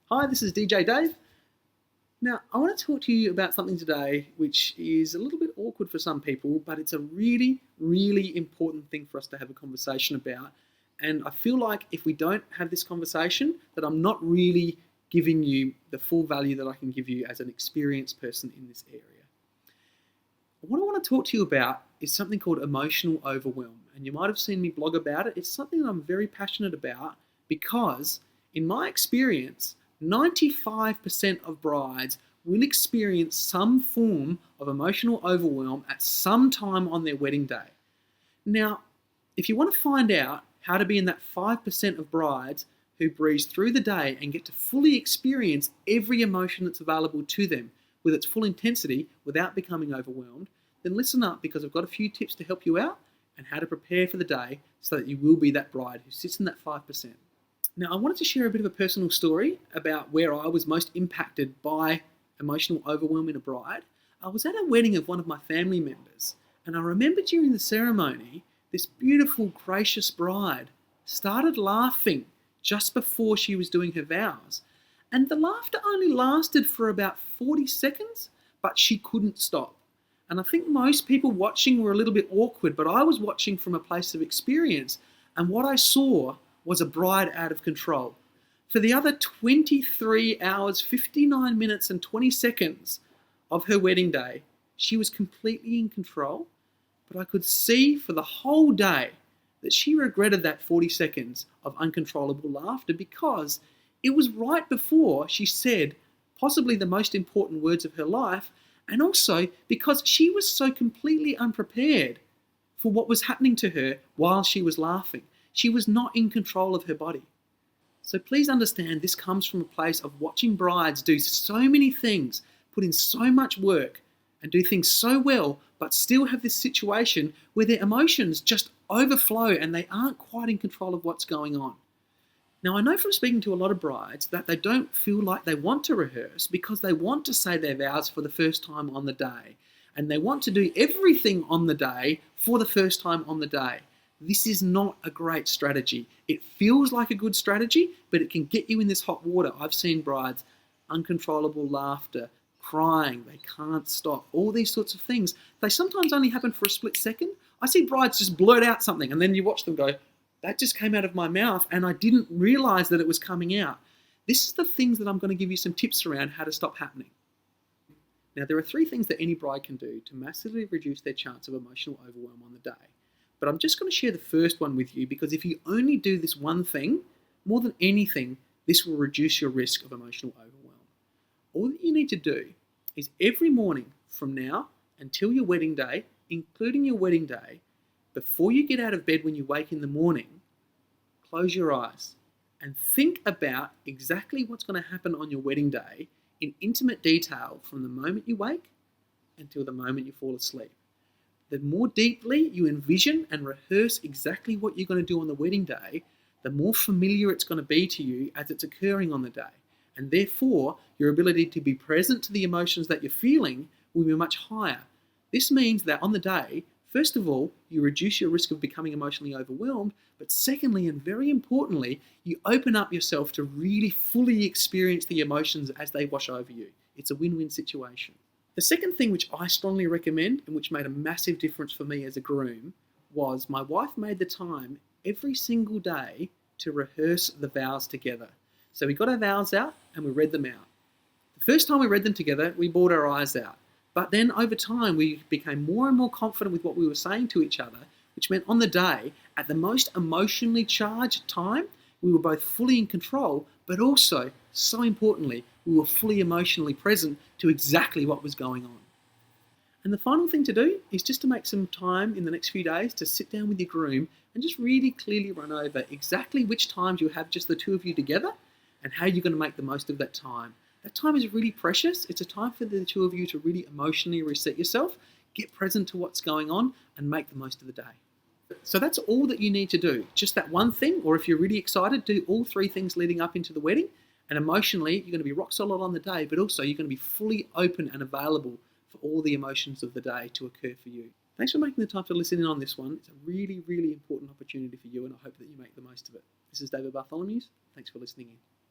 Hi, this is DJ Dave. Now, I want to talk to you about something today which is a little bit awkward for some people, but it's a really, really important thing for us to have a conversation about. And I feel like if we don't have this conversation, that I'm not really giving you the full value that I can give you as an experienced person in this area. What I want to talk to you about is something called emotional overwhelm. And you might have seen me blog about it. It's something that I'm very passionate about because, in my experience, 95% of brides will experience some form of emotional overwhelm at some time on their wedding day. Now, if you want to find out how to be in that 5% of brides who breeze through the day and get to fully experience every emotion that's available to them with its full intensity without becoming overwhelmed, then listen up, because I've got a few tips to help you out and how to prepare for the day so that you will be that bride who sits in that 5%. Now, I wanted to share a bit of a personal story about where I was most impacted by emotional overwhelm in a bride. I was at a wedding of one of my family members, and I remember during the ceremony, this beautiful, gracious bride started laughing just before she was doing her vows. And the laughter only lasted for about 40 seconds, but she couldn't stop. And I think most people watching were a little bit awkward, but I was watching from a place of experience, and what I saw was a bride out of control. For the other 23 hours, 59 minutes and 20 seconds of her wedding day, she was completely in control, but I could see for the whole day that she regretted that 40 seconds of uncontrollable laughter, because it was right before she said possibly the most important words of her life, and also because she was so completely unprepared for what was happening to her while she was laughing. She was not in control of her body. So please understand, this comes from a place of watching brides do so many things, put in so much work, and do things so well, but still have this situation where their emotions just overflow and they aren't quite in control of what's going on. Now, I know from speaking to a lot of brides that they don't feel like they want to rehearse because they want to say their vows for the first time on the day, and they want to do everything on the day for the first time on the day. This is not a great strategy. It feels like a good strategy, but it can get you in this hot water. I've seen brides, uncontrollable laughter, crying, they can't stop, all these sorts of things. They sometimes only happen for a split second. I see brides just blurt out something and then you watch them go, that just came out of my mouth and I didn't realize that it was coming out. This is the things that I'm going to give you some tips around how to stop happening. Now, there are 3 things that any bride can do to massively reduce their chance of emotional overwhelm on the day. But I'm just going to share the first one with you, because if you only do this one thing, more than anything, this will reduce your risk of emotional overwhelm. All that you need to do is every morning from now until your wedding day, including your wedding day, before you get out of bed when you wake in the morning, close your eyes and think about exactly what's going to happen on your wedding day in intimate detail from the moment you wake until the moment you fall asleep. The more deeply you envision and rehearse exactly what you're going to do on the wedding day, the more familiar it's going to be to you as it's occurring on the day. And therefore, your ability to be present to the emotions that you're feeling will be much higher. This means that on the day, first of all, you reduce your risk of becoming emotionally overwhelmed, but secondly, and very importantly, you open up yourself to really fully experience the emotions as they wash over you. It's a win-win situation. The second thing which I strongly recommend and which made a massive difference for me as a groom was my wife made the time every single day to rehearse the vows together. So we got our vows out and we read them out. The first time we read them together, we bawled our eyes out. But then over time, we became more and more confident with what we were saying to each other, which meant on the day, at the most emotionally charged time, we were both fully in control, but also, so importantly, we were fully emotionally present to exactly what was going on. And the final thing to do is just to make some time in the next few days to sit down with your groom and just really clearly run over exactly which times you have just the 2 of you together and how you're going to make the most of that time. That time is really precious. It's a time for the 2 of you to really emotionally reset yourself, get present to what's going on, and make the most of the day. So that's all that you need to do. Just that one thing, or if you're really excited, do all 3 things leading up into the wedding. And emotionally, you're going to be rock solid on the day, but also you're going to be fully open and available for all the emotions of the day to occur for you. Thanks for making the time to listen in on this one. It's a really, really important opportunity for you, and I hope that you make the most of it. This is David Bartholomew's. Thanks for listening in.